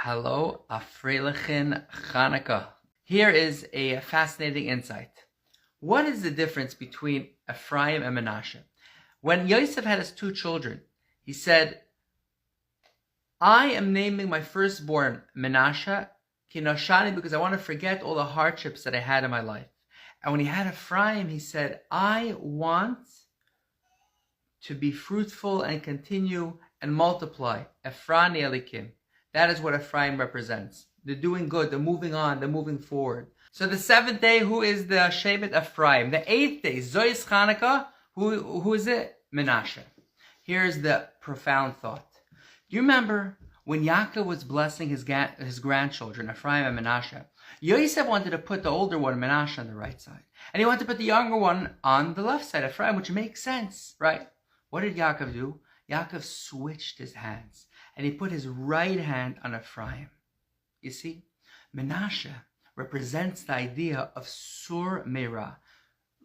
Hello, a freilichen Chanuka. Here is a fascinating insight. What is the difference between Ephraim and Menashe? When Yosef had his two children, he said, I am naming my firstborn Menashe Kinoshani because I want to forget all the hardships that I had in my life. And when he had Ephraim, he said, I want to be fruitful and continue and multiply. Ephrani Elikim. That is what Ephraim represents. They're doing good, they're moving on, they're moving forward. So the seventh day, who is the Shevet Ephraim? The eighth day, Zois Chanuka, who is it? Menashe. Here's the profound thought. Do you remember when Yaakov was blessing his grandchildren, Ephraim and Menashe? Yosef wanted to put the older one, Menashe, on the right side. And he wanted to put the younger one on the left side, Ephraim, which makes sense, right? What did Yaakov do? Yaakov switched his hands. And he put his right hand on Ephraim. You see, Menashe represents the idea of Sur Meira,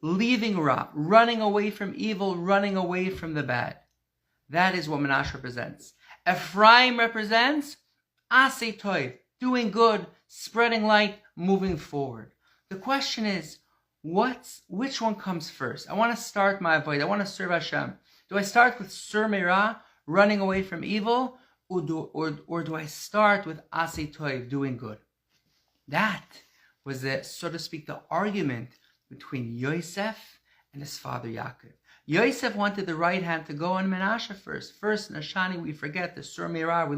leaving Ra, running away from evil, running away from the bad. That is what Menashe represents. Ephraim represents Aseh Toiv, doing good, spreading light, moving forward. The question is, which one comes first? I want to start my avoid. I want to serve Hashem. Do I start with Sur Meira, running away from evil, or do I start with Aseh Toiv, doing good? That was the, so to speak, the argument between Yosef and his father Yaakov. Yosef wanted the right hand to go on Menashe first. First, Nashani, we forget the Sur Meira, we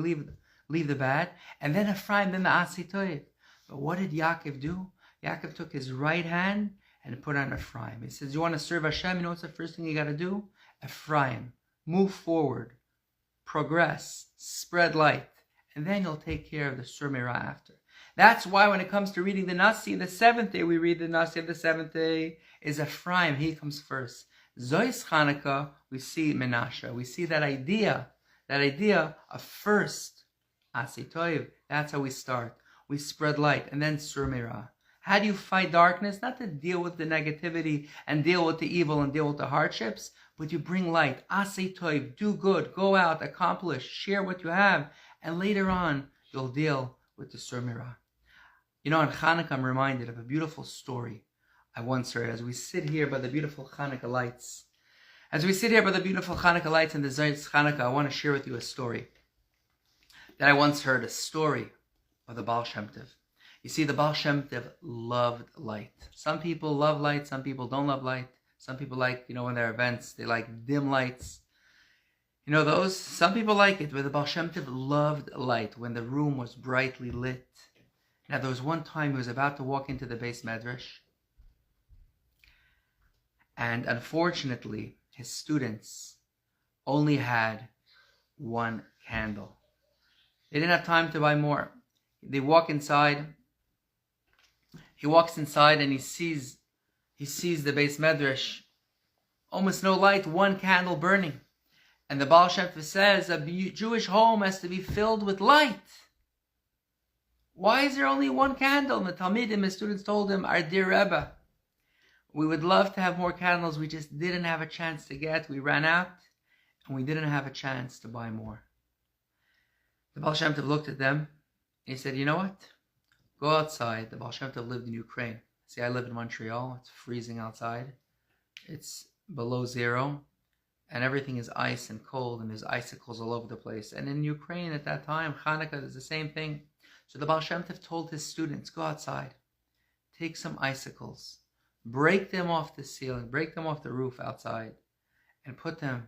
leave the bad, and then Ephraim, then the Aseh Toiv. But what did Yaakov do? Yaakov took his right hand and put on Ephraim. He says, you want to serve Hashem, you know what's the first thing you got to do? Ephraim, move forward, progress, spread light, and then you'll take care of the Sur Meira after. That's why when it comes to reading the Nasi, the seventh day, we read the Nasi of the seventh day is Ephraim. He comes first. Zois Chanuka, we see Menashe. We see that idea of first Aseh Toiv. That's how we start. We spread light, and then Sur Meira. How do you fight darkness? Not to deal with the negativity and deal with the evil and deal with the hardships, but you bring light. Aseh Toiv, do good, go out, accomplish, share what you have, and later on, you'll deal with the Sur Meira. You know, on Chanuka, I'm reminded of a beautiful story I once heard as we sit here by the beautiful Chanuka lights. As we sit here by the beautiful Chanuka lights in the Zayt's Chanuka, I want to share with you a story that I once heard, a story of the Baal Shem Tov. You see, the Baal Shem Tov loved light. Some people love light, some people don't love light. Some people like, when there are events, they like dim lights. You know those? Some people like it, but the Baal Shem Tov loved light when the room was brightly lit. Now, there was one time he was about to walk into the Beis Medrash, and unfortunately, his students only had one candle. They didn't have time to buy more. They walk inside. He walks inside and he sees the Beis Medrash, almost no light, one candle burning. And the Baal Shem Tov says a Jewish home has to be filled with light. Why is there only one candle? And the Talmidim, his students, told him, our dear Rebbe, we would love to have more candles, we just didn't have a chance to get. We ran out, and we didn't have a chance to buy more. The Baal Shem Tov looked at them, and he said, you know what? Go outside. The Baal Shem Tov lived in Ukraine. See, I live in Montreal. It's freezing outside. It's below zero. And everything is ice and cold, and there's icicles all over the place. And in Ukraine at that time, Chanuka is the same thing. So the Baal Shem Tov told his students, go outside, take some icicles, break them off the ceiling, break them off the roof outside, and put them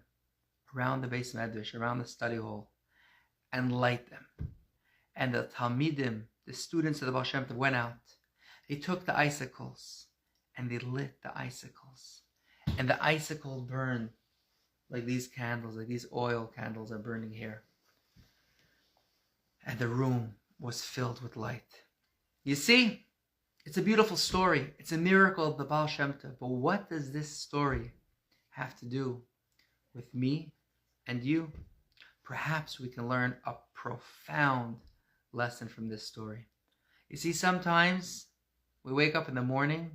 around the Beis Medrash, around the study hall, and light them. And the Talmidim, the students of the Baal Shem Tov, went out. They took the icicles, and they lit the icicles. And the icicle burned like these candles, like these oil candles are burning here. And the room was filled with light. You see, it's a beautiful story. It's a miracle of the Baal Shem Tov. But what does this story have to do with me and you? Perhaps we can learn a profound lesson from this story. You see, sometimes we wake up in the morning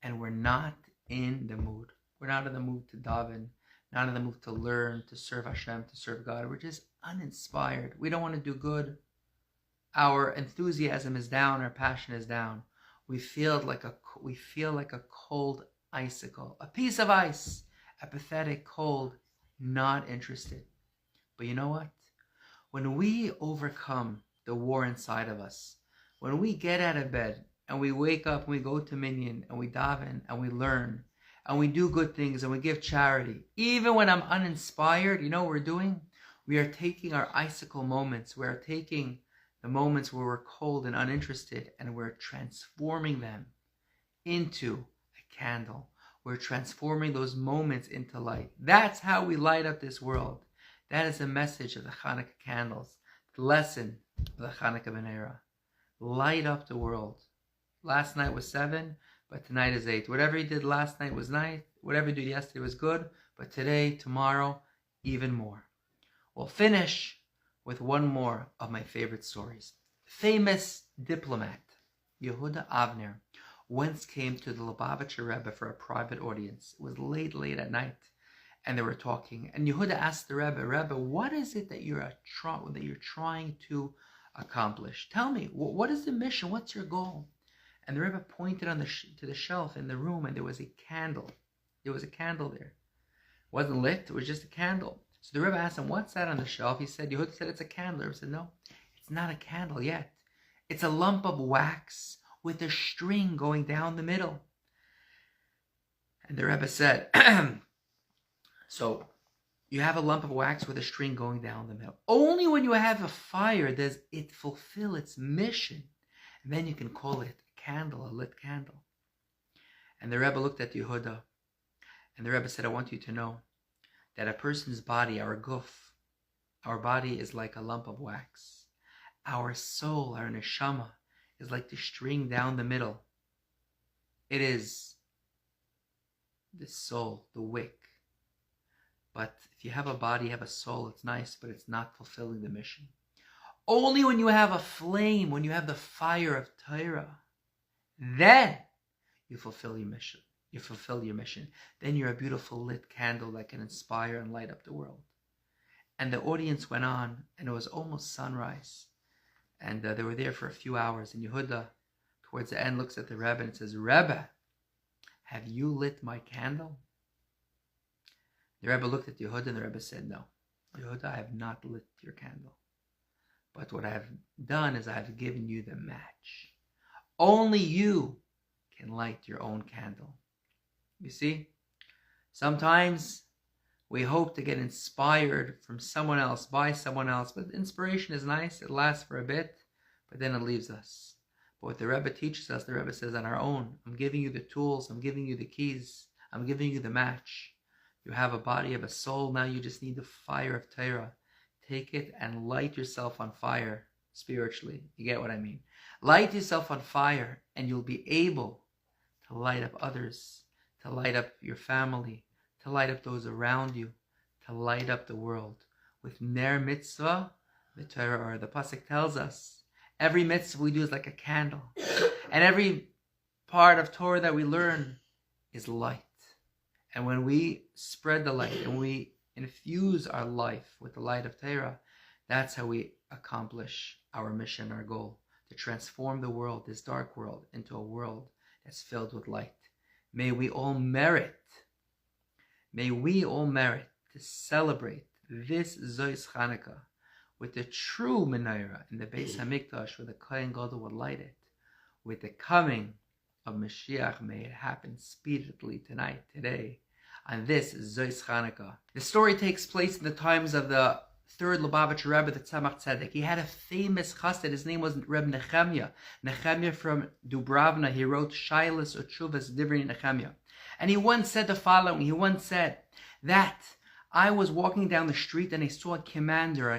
and we're not in the mood. We're not in the mood to daven, not in the mood to learn, to serve Hashem, to serve God. We're just uninspired. We don't want to do good. our enthusiasm is down, our passion is down. We feel like a cold icicle, a piece of ice, apathetic, cold, not interested. But you know what? When we overcome the war inside of us, when we get out of bed and we wake up and we go to Minyan and we daven and we learn and we do good things and we give charity, even when I'm uninspired, you know what we're doing? We are taking our icicle moments, we are taking the moments where we're cold and uninterested, and we're transforming them into a candle. We're transforming those moments into light. That's how we light up this world. That is the message of the Chanuka candles, the lesson of the Chanuka Menorah. Light up the world. Last night was 7, but tonight is 8. Whatever you did last night was nice. Whatever you did yesterday was good, but today, tomorrow, even more. We'll finish with one more of my favorite stories. Famous diplomat Yehuda Avner once came to the Lubavitcher Rebbe for a private audience. It was late at night, and they were talking. And Yehuda asked the Rebbe, what is it that you're trying to accomplish? Tell me, what is the mission? What's your goal? And the Rebbe pointed to the shelf in the room, and there was a candle. There was a candle there. It wasn't lit, it was just a candle. So the Rebbe asked him, what's that on the shelf? He said, Yehuda said it's a candle. The Rebbe said, no, it's not a candle yet. It's a lump of wax with a string going down the middle. And the Rebbe said, so you have a lump of wax with a string going down the middle. Only when you have a fire does it fulfill its mission. And then you can call it a candle, a lit candle. And the Rebbe looked at Yehuda, and the Rebbe said, I want you to know that a person's body, our guf, our body is like a lump of wax. Our soul, our neshama, is like the string down the middle. It is the soul, the wick. But if you have a body, you have a soul, it's nice, but it's not fulfilling the mission. Only when you have a flame, when you have the fire of Torah, then you fulfill your mission. You fulfill your mission. Then you're a beautiful lit candle that can inspire and light up the world. And the audience went on, and it was almost sunrise. And they were there for a few hours. And Yehuda, towards the end, looks at the Rebbe and says, Rebbe, have you lit my candle? The Rebbe looked at Yehuda, and the Rebbe said, no. Yehuda, I have not lit your candle. But what I have done is I have given you the match. Only you can light your own candle. You see, sometimes we hope to get inspired from someone else, by someone else, but inspiration is nice, it lasts for a bit, but then it leaves us. But what the Rebbe teaches us, the Rebbe says on our own, I'm giving you the tools, I'm giving you the keys, I'm giving you the match. You have a body, you have a soul, now you just need the fire of Torah. Take it and light yourself on fire spiritually. You get what I mean? Light yourself on fire, and you'll be able to light up others, to light up your family, to light up those around you, to light up the world. With Ner Mitzvah, the Torah, or the Pasuk tells us, every mitzvah we do is like a candle. And every part of Torah that we learn is light. And when we spread the light and we infuse our life with the light of Torah, that's how we accomplish our mission, our goal, to transform the world, this dark world, into a world that's filled with light. May we all merit to celebrate this Zois Chanuka with the true menorah in the Beis Hamikdash, where the Kohen Gadol will light it, with the coming of Mashiach. May it happen speedily tonight, today, on this Zois Chanuka. The story takes place in the times of the third Lubavitcher Rebbe, the Tzemach Tzedek. He had a famous chassid. His name was Reb Nechemia. Nechemia from Dubravna. He wrote Shailas Uchuvas Divrei Nechemia. And he once said the following. He once said that I was walking down the street and I saw a commander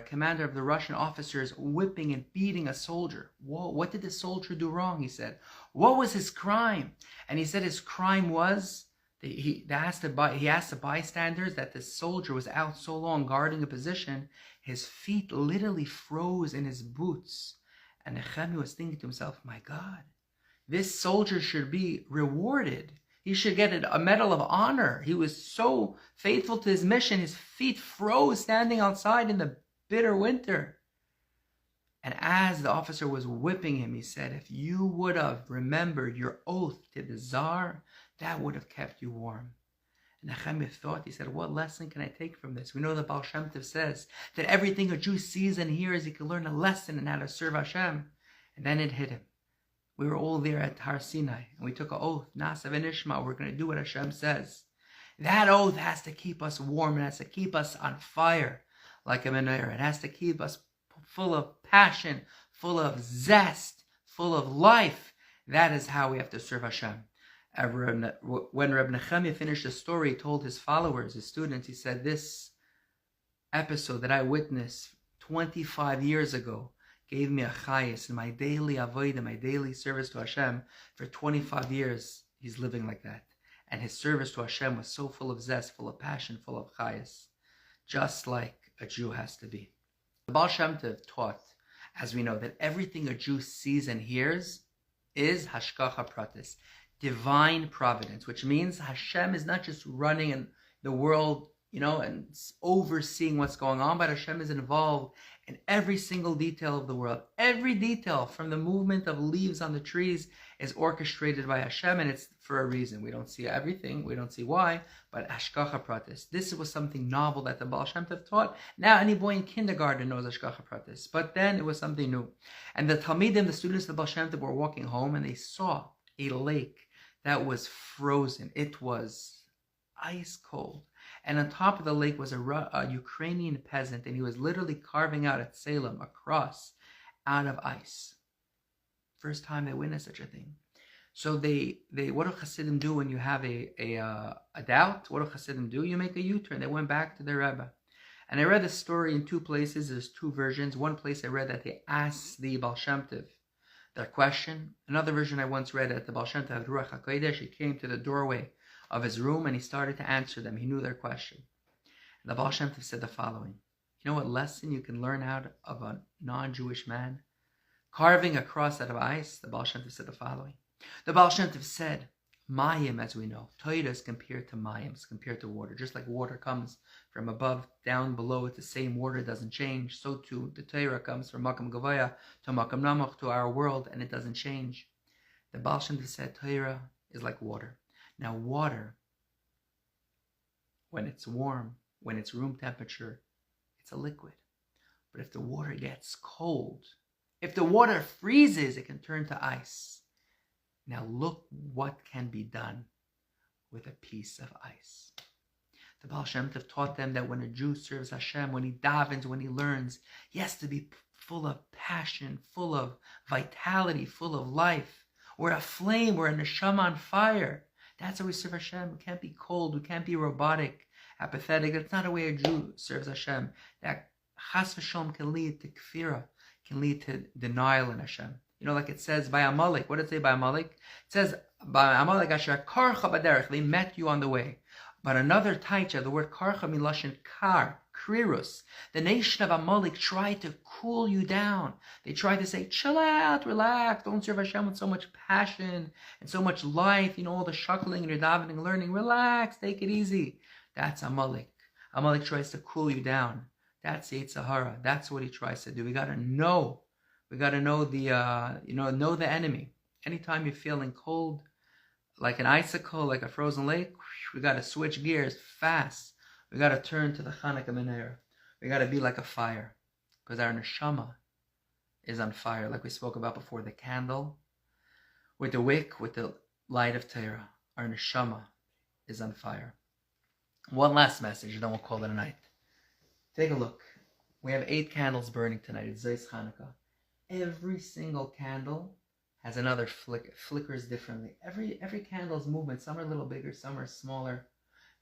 of the Russian officers whipping and beating a soldier. Whoa, what did the soldier do wrong? He said. What was his crime? And he said his crime was, he asked the bystanders that the soldier was out so long guarding a position, his feet literally froze in his boots. And Nechemia was thinking to himself, my God, this soldier should be rewarded. He should get a medal of honor. He was so faithful to his mission. His feet froze standing outside in the bitter winter. And as the officer was whipping him, he said, if you would have remembered your oath to the Tsar, that would have kept you warm. And Nehemiah thought, he said, what lesson can I take from this? We know the Baal Shem Tov says that everything a Jew sees and hears, he can learn a lesson in how to serve Hashem. And then it hit him. We were all there at Har Sinai, and we took an oath, Nasa v'nishma, we're going to do what Hashem says. That oath has to keep us warm, it has to keep us on fire, like a menorah. It has to keep us full of passion, full of zest, full of life. That is how we have to serve Hashem. When Reb Nechemia finished the story, he told his followers, his students, he said, this episode that I witnessed 25 years ago gave me a chayis in my daily avodah, my daily service to Hashem. For 25 years, he's living like that. And his service to Hashem was so full of zest, full of passion, full of chayis, just like a Jew has to be. The Baal Shem Tov taught, as we know, that everything a Jew sees and hears is hashgacha pratis, divine providence, which means Hashem is not just running in the world, and overseeing what's going on, but Hashem is involved in every single detail of the world. Every detail, from the movement of leaves on the trees, is orchestrated by Hashem, and it's for a reason. We don't see everything, we don't see why, but hashgacha pratis. This was something novel that the Baal Shem Tov taught. Now any boy in kindergarten knows hashgacha pratis, but then it was something new. And the Talmidim, the students of the Baal Shem Tov, were walking home, and they saw a lake that was frozen. It was ice cold. And on top of the lake was a Ukrainian peasant, and he was literally carving out at Salem a cross out of ice. First time they witnessed such a thing. So they what do Hasidim do when you have a doubt? What do Hasidim do? You make a U-turn. They went back to their Rebbe. And I read this story in two places. There's two versions. One place I read that they asked the Baal Shem Tov their question. Another version I once read at the Baal Shem Tov had Ruach HaKodesh. He came to the doorway of his room and he started to answer them. He knew their question. And the Baal Shem Tov said the following. You know what lesson you can learn out of a non-Jewish man? Carving a cross out of ice. The Baal Shem Tov said the following. The Baal Shem Tov said, Mayim, as we know, Torah is compared to Mayim, it's compared to water. Just like water comes from above, down, below, it's the same water, doesn't change. So too, the Torah comes from Makam Gavaya to Makam Namach, to our world, and it doesn't change. The Baal Shem Tov said, Torah is like water. Now water, when it's warm, when it's room temperature, it's a liquid. But if the water gets cold, if the water freezes, it can turn to ice. Now look what can be done with a piece of ice. The Baal Shem Tov taught them that when a Jew serves Hashem, when he davens, when he learns, he has to be full of passion, full of vitality, full of life. We're a flame, we're a neshama on fire. That's how we serve Hashem. We can't be cold, we can't be robotic, apathetic. That's not the way a Jew serves Hashem. That chas v'shalom can lead to kfira, can lead to denial in Hashem. Like it says by Amalek. What did it say by Amalek? It says by Amalek, Asher karcha baderech, they met you on the way. But another taicha, the word karcha miloshin kar, krirus. The nation of Amalek tried to cool you down. They tried to say, chill out, relax, don't serve Hashem with so much passion and so much life, all the shuckling and your davening and learning. Relax, take it easy. That's Amalek. Amalek tries to cool you down. That's Yetzer Hara. That's what he tries to do. We got to know. We got to know know the enemy. Anytime you're feeling cold, like an icicle, like a frozen lake, we got to switch gears fast. We got to turn to the Chanuka menorah. We got to be like a fire, because our neshama is on fire, like we spoke about before. The candle with the wick, with the light of Torah. Our neshama is on fire. One last message, and then we'll call it a night. Take a look. We have 8 candles burning tonight. It's Zeis Chanuka. Every single candle has another flickers differently. Every candle's movement, some are a little bigger, some are smaller.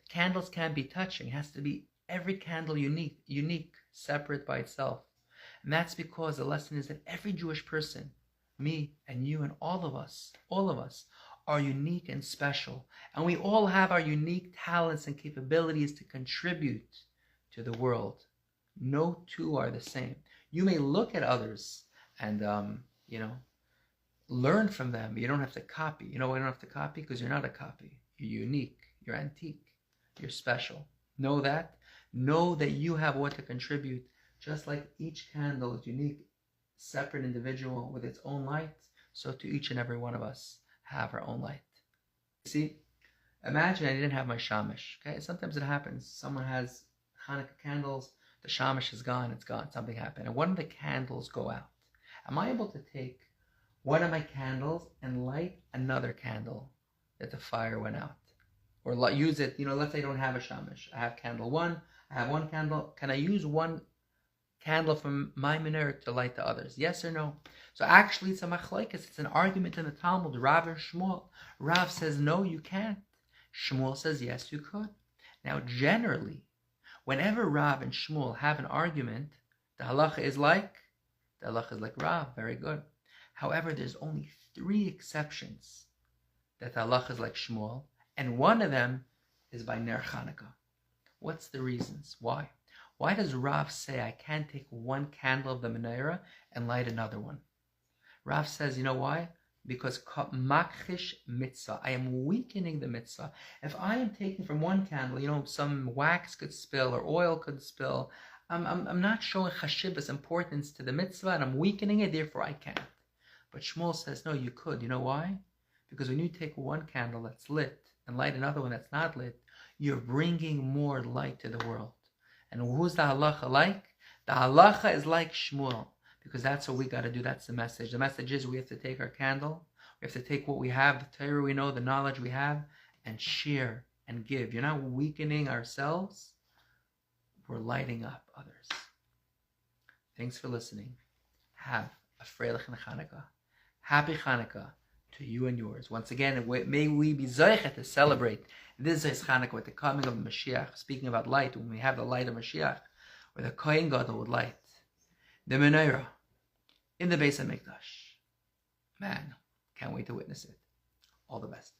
The candles can't be touching. It has to be every candle unique, separate by itself. And that's because the lesson is that every Jewish person, me and you and all of us are unique and special. And we all have our unique talents and capabilities to contribute to the world. No two are the same. You may look at others and, learn from them. You don't have to copy. You know why you don't have to copy? Because you're not a copy. You're unique. You're antique. You're special. Know that. Know that you have what to contribute. Just like each candle is unique, separate individual with its own light, so to each and every one of us have our own light. See, imagine I didn't have my shamash. Okay, sometimes it happens. Someone has Hanukkah candles, the shamash is gone, it's gone, something happened, and one of the candles go out. Am I able to take one of my candles and light another candle that the fire went out? Or use it, let's say I don't have a shamash. I have candle one, I have one candle. Can I use one candle from my menorah to light the others? Yes or no? So actually it's a machlokes, it's an argument in the Talmud, Rav and Shmuel. Rav says no, you can't. Shmuel says yes, you could. Now generally, whenever Rav and Shmuel have an argument, the halacha is like Rav, very good. However, there's only 3 exceptions that the halacha is like Shmuel, and one of them is by Ner Chanuka. What's the reasons? Why? Why does Rav say I can't take one candle of the menorah and light another one? Rav says, you know why? Because makhish mitzvah. I am weakening the mitzvah. If I am taking from one candle, some wax could spill or oil could spill. I'm not showing chashibas, importance to the mitzvah, and I'm weakening it, therefore I can't. But Shmuel says, no, you could. You know why? Because when you take one candle that's lit and light another one that's not lit, you're bringing more light to the world. And who's the halacha like? The halacha is like Shmuel, because that's what we got to do. That's the message. The message is we have to take our candle, we have to take what we have, the Torah we know, the knowledge we have, and share and give. You're not weakening ourselves, we're lighting up others. Thanks for listening. Have a freilich Chanukah. Happy Chanukah to you and yours. Once again, may we be zoichet to celebrate this is Chanukah with the coming of Mashiach. Speaking about light, when we have the light of Mashiach, where the Kohen Gadol would light the menorah in the Beis HaMikdash. Man, can't wait to witness it. All the best.